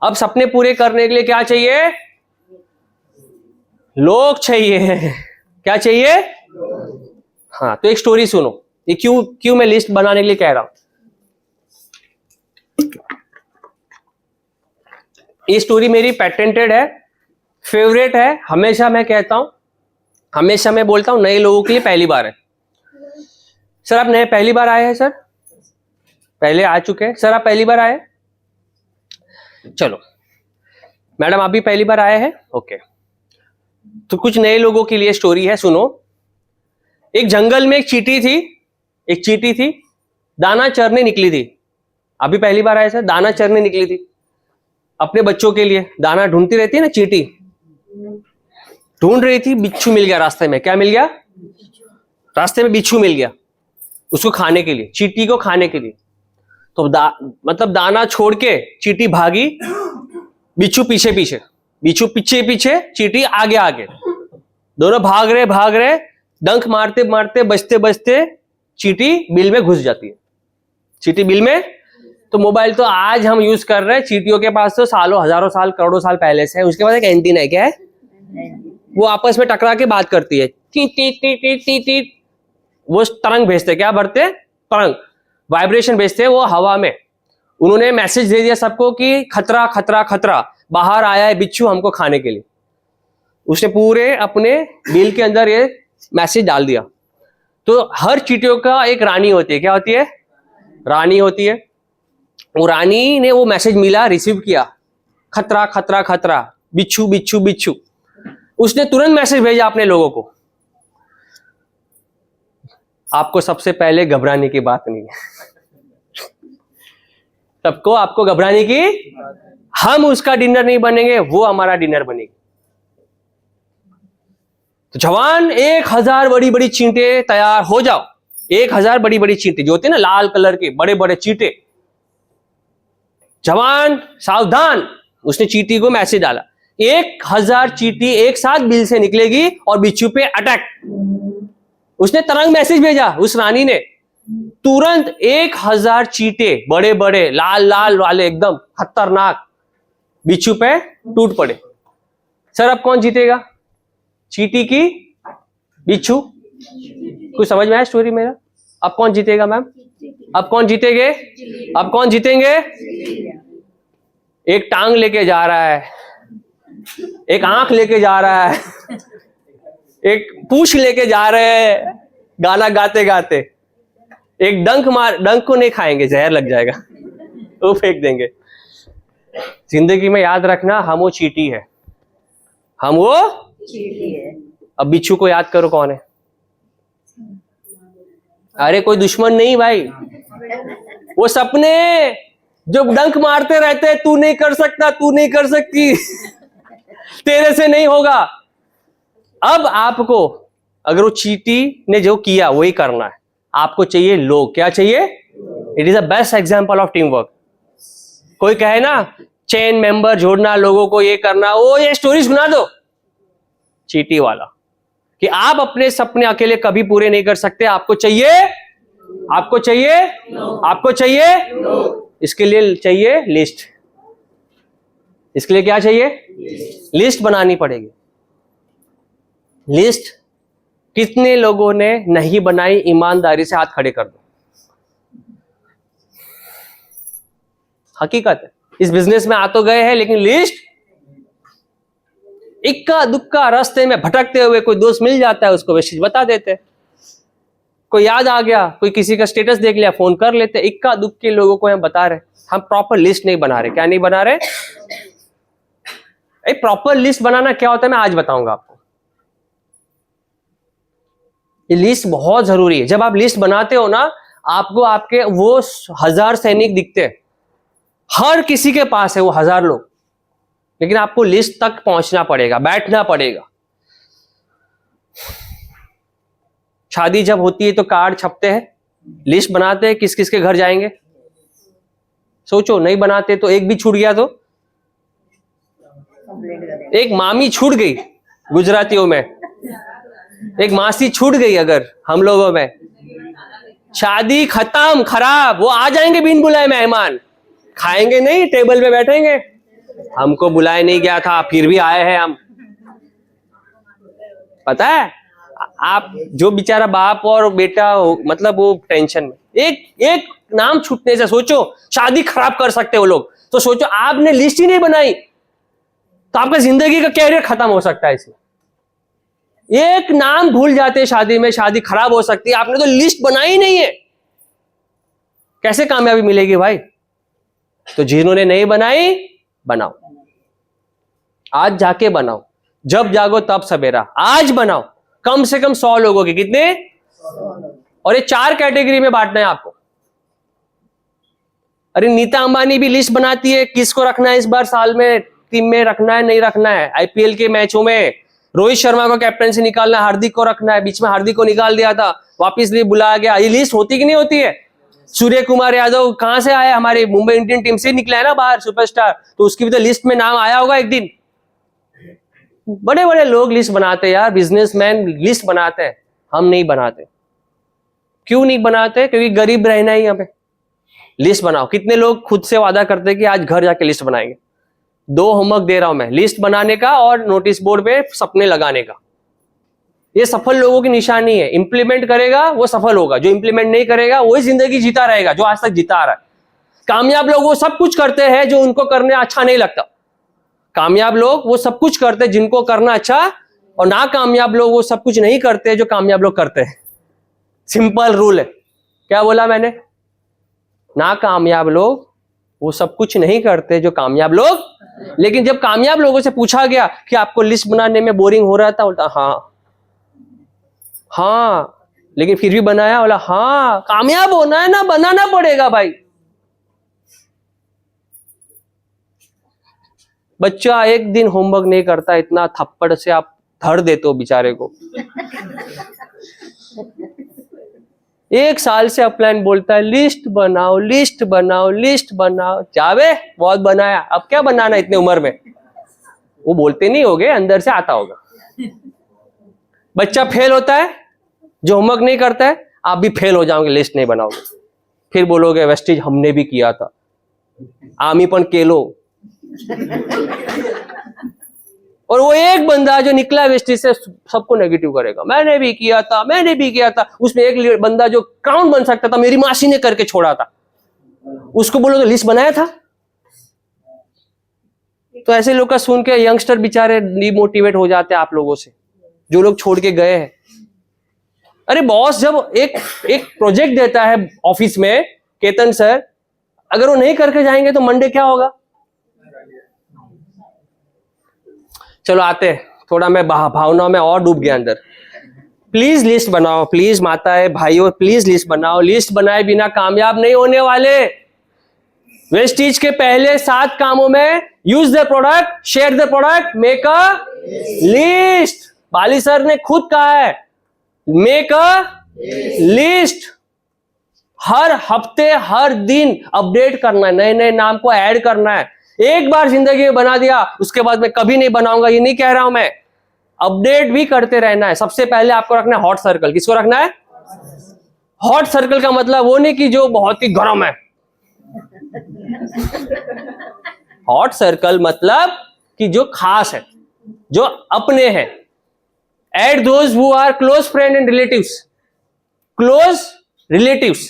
अब सपने पूरे करने के लिए क्या चाहिए? लोग चाहिए। क्या चाहिए? हाँ, तो एक स्टोरी सुनो। ये क्यों मैं लिस्ट बनाने के लिए कह रहा हूं। ये स्टोरी मेरी पेटेंटेड है, फेवरेट है। हमेशा मैं कहता हूं, हमेशा मैं बोलता हूं, नए लोगों के लिए पहली बार है। सर आप नए पहली बार आए हैं? सर पहले आ चुके हैं? सर आप पहली बार आए? चलो मैडम आप भी पहली बार आए हैं? ओके, तो कुछ नए लोगों के लिए स्टोरी है, सुनो। एक जंगल में एक चींटी थी, दाना चरने निकली थी। अभी पहली बार आए सर? दाना चरने निकली थी अपने बच्चों के लिए। दाना ढूंढती रहती है ना चींटी, ढूंढ रही थी, बिच्छू मिल गया रास्ते में। क्या मिल गया? रास्ते में बिच्छू मिल गया उसको खाने के लिए, चींटी को खाने के लिए। तो मतलब दाना छोड़ के चींटी भागी, बिच्छू पीछे पीछे, चींटी आगे आगे, दोनों भाग रहे, डंक मारते मारते, बचते चींटी बिल में घुस जाती है। चींटी बिल में, तो मोबाइल तो आज हम यूज कर रहे हैं, चींटियों के पास तो सालों, हजारों साल, करोड़ों साल पहले से है। उसके पास एक एंटीना है, क्या है? वो आपस में टकरा के बात करती है, T T T T T T. वो तरंग भेजते, क्या भरते? तरंग, वाइब्रेशन भेजते हैं वो हवा में। उन्होंने मैसेज दे दिया सबको कि खतरा खतरा खतरा, बाहर आया है बिच्छू हमको खाने के लिए। उसने पूरे अपने बिल के अंदर ये मैसेज डाल दिया। तो हर चींटियों का एक रानी होती है, क्या होती है? रानी होती है। वो रानी ने वो मैसेज मिला, रिसीव किया, खतरा खतरा खतरा, बिच्छू बिच्छू बिच्छू। उसने तुरंत मैसेज भेजा अपने लोगों को, आपको सबसे पहले घबराने की बात नहीं है। सबको आपको घबराने की, हम उसका डिनर नहीं बनेंगे, वो हमारा डिनर बनेगी। तो जवान 1000 बड़ी बड़ी चींटे तैयार हो जाओ। 1000 बड़ी बड़ी चींटे जो होती है ना, लाल कलर के बड़े बड़े चींटे। जवान सावधान, उसने चींटी को मैसेज डाला, 1000 चींटी एक साथ बिल से निकलेगी और बिच्छू पे अटैक। उसने तरंग मैसेज भेजा उस रानी ने, तुरंत 1000 चींटे बड़े बड़े लाल लाल वाले एकदम खतरनाक बिच्छू पे टूट पड़े। सर अब कौन जीतेगा? चींटी की बिच्छू? कुछ समझ में आया स्टोरी मेरा? अब कौन जीतेगा मैम? अब कौन जीतेंगे? अब कौन जीतेंगे? एक टांग लेके जा रहा है, एक आंख लेके जा रहा है, एक पूंछ लेके जा रहे हैं गाना गाते गाते। एक डंक को नहीं खाएंगे, जहर लग जाएगा, वो फेंक देंगे। जिंदगी में याद रखना, हम वो चींटी है, हम वो चींटी है। अब बिच्छू को याद करो कौन है? अरे कोई दुश्मन नहीं भाई, वो सपने जो डंक मारते रहते हैं, तू नहीं कर सकता, तू नहीं कर सकती, तेरे से नहीं होगा। अब आपको, अगर वो चींटी ने जो किया वही करना है। आपको चाहिए लोग, क्या चाहिए? It is a best example of team work. कोई कहे ना चेन मेंबर जोड़ना, लोगों को ये करना, वो ये स्टोरी सुना दो चींटी वाला, कि आप अपने सपने अकेले कभी पूरे नहीं कर सकते। आपको चाहिए, आपको चाहिए, आपको चाहिए, इसके लिए चाहिए लिस्ट। इसके लिए क्या चाहिए? लिस्ट बनानी पड़ेगी। लिस्ट कितने लोगों ने नहीं बनाई? ईमानदारी से हाथ खड़े कर दो। हकीकत है, इस बिजनेस में आ तो गए हैं, लेकिन लिस्ट, इक्का दुक्का रास्ते में भटकते हुए कोई दोस्त मिल जाता है, उसको मैसेज बता देते, कोई याद आ गया, कोई किसी का स्टेटस देख लिया, फोन कर लेते। इक्का दुक्के लोगों को हम बता रहे, हम प्रॉपर लिस्ट नहीं बना रहे। क्या नहीं बना रहे? एक प्रॉपर लिस्ट बनाना क्या होता है मैं आज बताऊंगा आपको। ये लिस्ट बहुत जरूरी है। जब आप लिस्ट बनाते हो ना, आपको आपके वो 1000 सैनिक दिखते हैं, हर किसी के पास है वो 1000 लोग, लेकिन आपको लिस्ट तक पहुंचना पड़ेगा, बैठना पड़ेगा। शादी जब होती है तो कार्ड छपते हैं, लिस्ट बनाते हैं किस किस के घर जाएंगे। सोचो, नहीं बनाते तो एक भी छूट गया तो? एक मामी छूट गई गुजरातियों में, एक मासी छूट गई अगर हम लोगों में, शादी खत्म, खराब। वो आ जाएंगे बिन बुलाए मेहमान, खाएंगे नहीं, टेबल पे बैठेंगे, हमको बुलाया नहीं गया था, फिर भी आए हैं हम। पता है आप, जो बेचारा बाप और बेटा मतलब वो टेंशन में, एक नाम छूटने से सोचो शादी खराब कर सकते हो लोग। तो सोचो आपने लिस्ट ही नहीं बनाई तो आपका जिंदगी का कैरियर खत्म हो सकता है इसमें। एक नाम भूल जाते हैं शादी में, शादी खराब हो सकती है। आपने तो लिस्ट बनाई नहीं है, कैसे कामयाबी मिलेगी भाई? तो जिन्होंने नहीं बनाई, बनाओ, आज जाके बनाओ। जब जागो तब सवेरा, आज बनाओ। कम से कम 100 लोगों के, कितने? और ये 4 कैटेगरी में बांटना है आपको। अरे नीता अंबानी भी लिस्ट बनाती है किसको रखना है इस बार साल में टीम में, रखना है नहीं रखना है। आईपीएल के मैचों में रोहित शर्मा को कैप्टन से निकालना, हार्दिक को रखना है। बीच में हार्दिक को निकाल दिया था, वापिस लिए बुलाया गया। ये लिस्ट होती कि नहीं होती है? सूर्य कुमार यादव कहां से आया? हमारी मुंबई इंडियन टीम से निकला है ना बाहर, सुपरस्टार। तो उसकी भी तो लिस्ट में नाम आया होगा एक दिन। बड़े बड़े लोग लिस्ट बनाते हैं यार, बिजनेसमैन लिस्ट बनाते हैं, हम नहीं बनाते। क्यों नहीं बनाते? क्योंकि गरीब रहना ही यहाँ पे। लिस्ट बनाओ। कितने लोग खुद से वादा करते हैं कि आज घर जाके लिस्ट बनाएंगे? 2 होमवर्क दे रहा हूं मैं, लिस्ट बनाने का और नोटिस बोर्ड पे सपने लगाने का। ये सफल लोगों की निशानी है। इंप्लीमेंट करेगा वो सफल होगा, जो इंप्लीमेंट नहीं करेगा वही जिंदगी जीता रहेगा जो आज तक जीता आ रहा है। कामयाब लोग वो सब कुछ करते हैं जो उनको करने अच्छा नहीं लगता। कामयाब लोग वो सब कुछ करते हैं जिनको करना अच्छा, और ना कामयाब लोग वो सब कुछ नहीं करते जो कामयाब लोग करते हैं। सिंपल रूल है। क्या बोला मैंने? ना कामयाब लोग वो सब कुछ नहीं करते जो कामयाब लोग। लेकिन जब कामयाब लोगों से पूछा गया कि आपको लिस्ट बनाने में बोरिंग हो रहा था, बोलता हाँ, लेकिन फिर भी बनाया। बोला हाँ, कामयाब होना है ना, बनाना पड़ेगा भाई। बच्चा एक दिन होमवर्क नहीं करता, इतना थप्पड़ से आप धर देते हो बेचारे को। 1 साल से अपलाइन बोलता है लिस्ट बनाओ, लिस्ट बनाओ, लिस्ट बनाओ। जावे, बहुत बनाया, अब क्या बनाना इतने उम्र में? वो बोलते नहीं होगे, अंदर से आता होगा। बच्चा फेल होता है जो होमवर्क नहीं करता है। आप भी फेल हो जाओगे, लिस्ट नहीं बनाओगे। फिर बोलोगे वेस्टेज हमने भी किया था, आमी पण केलो। और वो एक बंदा जो निकला वेस्टेज से सबको नेगेटिव करेगा, मैंने भी किया था, मैंने भी किया था। उसमें एक बंदा जो क्राउन बन सकता था, मेरी मासी ने करके छोड़ा था, उसको बोलो तो लिस्ट बनाया था। तो ऐसे लोग का सुन के यंगस्टर बेचारे डिमोटिवेट हो जाते हैं आप लोगों से, जो लोग छोड़ के गए हैं। अरे बॉस जब एक प्रोजेक्ट देता है ऑफिस में, केतन सर, अगर वो नहीं करके जाएंगे तो मंडे क्या होगा? चलो आते हैं, थोड़ा मैं भावनाओं में और डूब गया अंदर। प्लीज लिस्ट बनाओ, प्लीज माताएं भाइयों, प्लीज लिस्ट बनाओ। लिस्ट बनाए बिना कामयाब नहीं होने वाले। वेस्टीज के पहले 7 कामों में use the product, share the product, make a list. Bali sir ने खुद कहा है, मेक अ लिस्ट। हर हफ्ते, हर दिन अपडेट करना है, नए नए नाम को ऐड करना है। एक बार जिंदगी में बना दिया, उसके बाद मैं कभी नहीं बनाऊंगा, ये नहीं कह रहा हूं मैं। अपडेट भी करते रहना है। सबसे पहले आपको रखना है हॉट सर्कल। किसको रखना है? हॉट सर्कल का मतलब वो नहीं कि जो बहुत ही गर्म है। हॉट सर्कल मतलब कि जो खास है, जो अपने हैं। Add those who are close friend and relatives. Close relatives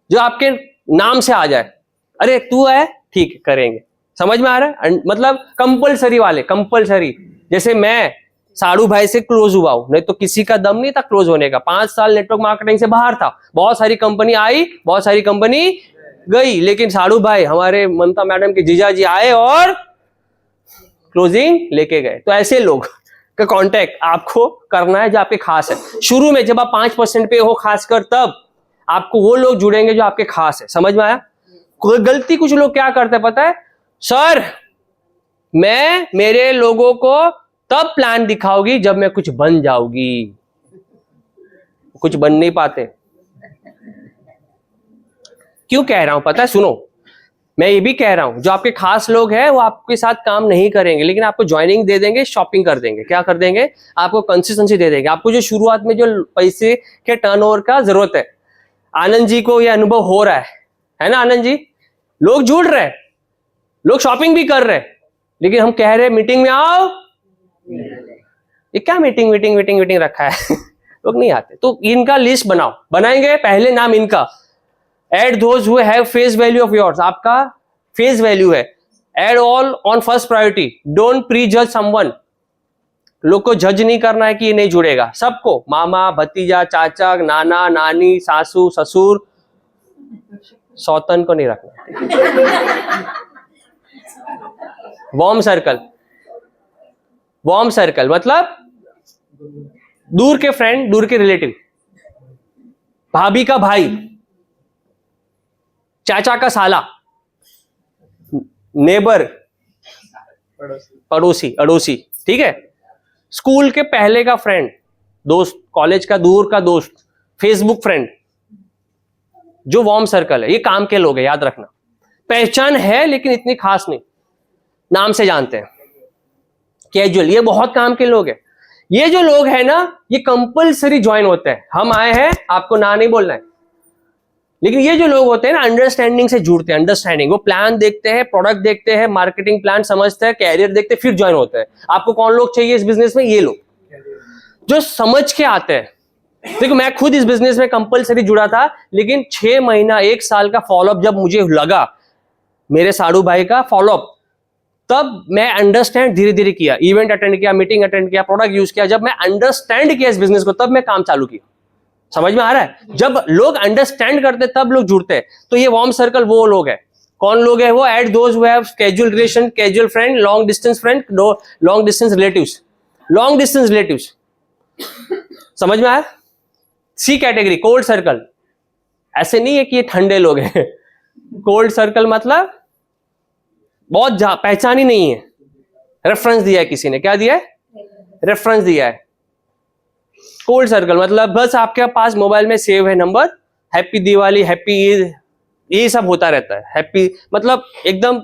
जो आपके नाम से आ जाए। अरे तू है, ठीक है, करेंगे। समझ में आ रहा है? मतलब कंपलसरी वाले, कंपलसरी। जैसे मैं साड़ू भाई से क्लोज हुआ हूं, नहीं तो किसी का दम नहीं था क्लोज होने का। 5 साल नेटवर्क मार्केटिंग से बाहर था, बहुत सारी कंपनी आई, बहुत सारी कंपनी गई, लेकिन साड़ू भाई हमारे ममता मैडम के जीजा जी आए और क्लोजिंग लेके गए। तो ऐसे लोग का कांटेक्ट आपको करना है जो आपके खास है। शुरू में जब आप 5% पे हो खासकर, तब आपको वो लोग जुड़ेंगे जो आपके खास है। समझ में आया? कोई गलती कुछ लोग क्या करते हैं पता है? सर मैं मेरे लोगों को तब प्लान दिखाऊंगी जब मैं कुछ बन जाऊंगी। कुछ बन नहीं पाते। क्यों कह रहा हूं पता है? सुनो, मैं ये भी कह रहा हूं, जो आपके खास लोग हैं वो आपके साथ काम नहीं करेंगे, लेकिन आपको ज्वाइनिंग दे देंगे, शॉपिंग कर देंगे। क्या कर देंगे? आपको कंसिस्टेंसी दे देंगे। आपको जो शुरुआत में जो पैसे के टर्नओवर का जरूरत है, आनंद जी को यह अनुभव हो रहा है ना आनंद जी? लोग जुड़ रहे हैं, लोग शॉपिंग भी कर रहे हैं, लेकिन हम कह रहे हैं मीटिंग में आओ, ये क्या मीटिंग मीटिंग मीटिंग मीटिंग रखा है लोग नहीं आते। तो इनका लिस्ट बनाओ, बनाएंगे पहले नाम इनका, add those who have face value of yours, आपका फेस वैल्यू है, add all on first priority, don't prejudge someone, लोग को जज नहीं करना है कि ये नहीं जुड़ेगा, सबको, मामा भतीजा चाचा नाना नानी सासू ससुर, सौतन को नहीं रखना। वार्म सर्कल, वार्म सर्कल मतलब दूर के फ्रेंड, दूर के रिलेटिव, भाभी का भाई, चाचा का साला, नेबर पड़ोसी अड़ोसी, ठीक है, स्कूल के पहले का फ्रेंड, दोस्त, कॉलेज का दूर का दोस्त, फेसबुक फ्रेंड, जो वार्म सर्कल है, ये काम के लोग हैं, याद रखना। पहचान है लेकिन इतनी खास नहीं, नाम से जानते हैं, कैजुअल, ये बहुत काम के लोग हैं। ये जो लोग हैं ना, ये कंपलसरी ज्वाइन होते हैं। हम आए हैं, आपको ना नहीं बोलना है, लेकिन ये जो लोग होते हैं ना, अंडरस्टैंडिंग से जुड़ते हैं, अंडरस्टैंडिंग, वो प्लान देखते हैं, प्रोडक्ट देखते हैं, मार्केटिंग प्लान समझते हैं, कैरियर देखते हैं, फिर ज्वाइन होते हैं। आपको कौन लोग चाहिए इस बिजनेस में? ये लोग जो समझ के आते हैं। देखो मैं खुद इस बिजनेस में कंपलसरी जुड़ा था, लेकिन 6 महीना 1 साल का फॉलोअप जब मुझे लगा, मेरे साड़ू भाई का फॉलोअप, तब मैं अंडरस्टैंड धीरे धीरे किया, इवेंट अटेंड किया, मीटिंग अटेंड किया, प्रोडक्ट यूज किया। जब मैं अंडरस्टैंड किया इस बिजनेस को, तब मैं काम चालू किया। समझ में आ रहा है? जब लोग अंडरस्टैंड करते तब लोग जुड़ते हैं। तो ये वार्म सर्कल वो लोग है। कौन लोग है वो? At those who have casual relation, casual friend, long distance friend, long distance relatives, long distance relatives. समझ में आया? सी कैटेगरी, कोल्ड सर्कल। ऐसे नहीं है कि ये ठंडे लोग हैं। कोल्ड सर्कल मतलब बहुत पहचान ही नहीं है, रेफरेंस दिया है किसी ने। क्या दिया है? रेफरेंस दिया है। कोल्ड सर्कल मतलब बस आपके पास मोबाइल में सेव है number, happy Diwali, happy Eid, ये सब होता रहता है। हैप्पी मतलब एकदम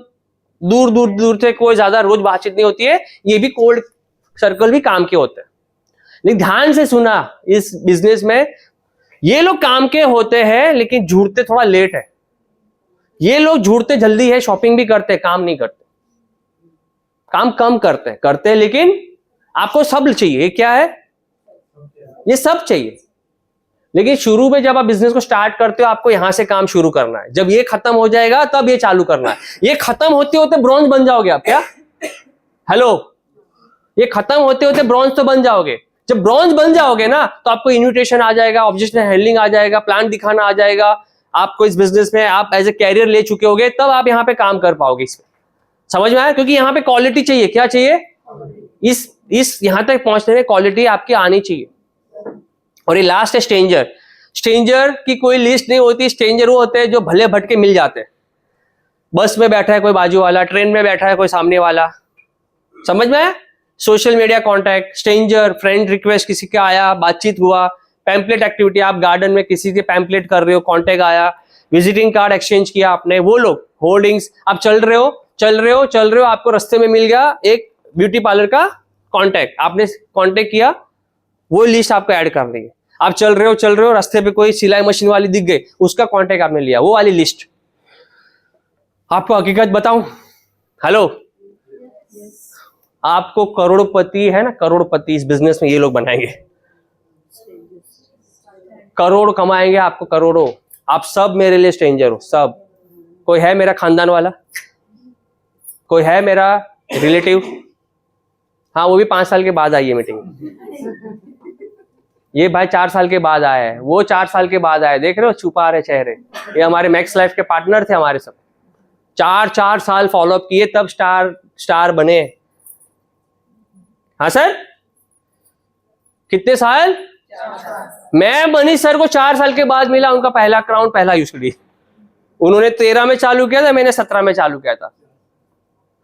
दूर दूर दूर से, कोई ज्यादा रोज बातचीत नहीं होती है। ये भी कोल्ड सर्कल भी काम के होते हैं। लेकिन ध्यान से सुना, इस बिजनेस में ये लोग काम के होते हैं, लेकिन जुड़ते थोड़ा लेट है। ये लोग जुड़ते जल्दी है, शॉपिंग भी करते, काम नहीं करते, काम कम करते हैं, लेकिन आपको सब चाहिए। ये क्या है? ये सब चाहिए। लेकिन शुरू में जब आप बिजनेस को स्टार्ट करते हो, आपको यहां से काम शुरू करना है। जब ये खत्म हो जाएगा तब ये चालू करना है। ये खत्म होते होते ब्रॉन्ज बन जाओगे आप। क्या? हेलो, ये खत्म होते होते ब्रॉन्ज तो बन जाओगे। जब ब्रॉन्ज बन जाओगे ना, तो आपको इन्विटेशन आ जाएगा, ऑब्जेक्शन हैंडलिंग आ जाएगा, प्लान दिखाना आ जाएगा। आपको इस बिजनेस में आप एज ए कैरियर ले चुके होगे, तब आप यहाँ पे काम कर पाओगे इसमें। समझ में आया? क्योंकि यहाँ पे क्वालिटी चाहिए। क्या चाहिए? इस यहां तक पहुंचने में क्वालिटी आपकी आनी चाहिए। और ये लास्ट है स्ट्रेंजर। स्ट्रेंजर की कोई लिस्ट नहीं होती। स्ट्रेंजर वो होते हैं जो भले भटके मिल जाते हैं। बस में बैठा है कोई बाजू वाला, ट्रेन में बैठा है कोई सामने वाला। समझ में आया? Social media contact, stranger, friend request, किसी का आया, बातचीत हुआ, पैम्पलेट एक्टिविटी, आप गार्डन में किसी के पैम्पलेट कर रहे हो, कॉन्टैक्ट आया, विजिटिंग कार्ड एक्सचेंज किया आपने, वो लोग, होर्डिंग्स, आप चल रहे हो, आपको रास्ते में मिल गया एक ब्यूटी पार्लर का कॉन्टैक्ट, आपने कॉन्टैक्ट किया, वो लिस्ट आपको ऐड कर रही है। आप चल रहे हो, रास्ते पे कोई सिलाई मशीन वाली दिख गई, उसका कॉन्टैक्ट आपने लिया, वो वाली लिस्ट। आपको हकीकत बताऊं, हेलो, आपको करोड़पति है ना, करोड़पति इस बिजनेस में ये लोग बनाएंगे। करोड़ कमाएंगे आपको, करोड़ों। आप सब मेरे लिए स्ट्रेंजर हो, सब। कोई है मेरा खानदान वाला? कोई है मेरा रिलेटिव? हाँ, वो भी 5 साल के बाद आई है मीटिंग। ये भाई 4 साल के बाद आया है, वो 4 साल के बाद आया। देख रहे हो छुपा रहे चेहरे। ये हमारे मैक्स लाइफ के पार्टनर थे हमारे सब। 4 साल फॉलोअप किए, तब स्टार बने। हाँ सर, कितने साल? मैं मनीष सर को 4 साल के बाद मिला, उनका पहला क्राउन, पहला यूसडी। उन्होंने 13 में चालू किया था, मैंने 17 में चालू किया था।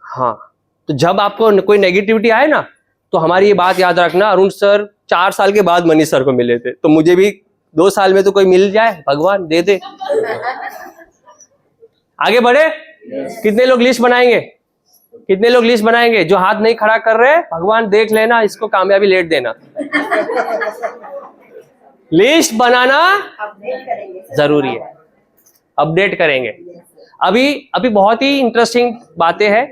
हाँ, तो जब आपको कोई नेगेटिविटी आए ना, तो हमारी ये बात याद रखना, अरुण सर 4 साल के बाद मनीष सर को मिले थे, तो मुझे भी 2 साल में तो कोई मिल जाए, भगवान दे दे। आगे बढ़े। कितने लोग लिस्ट बनाएंगे? कितने लोग लिस्ट बनाएंगे? जो हाथ नहीं खड़ा कर रहे, भगवान देख लेना, इसको कामयाबी लेट देना। लिस्ट बनाना जरूरी है, अपडेट करेंगे। अभी बहुत ही इंटरेस्टिंग बातें हैं।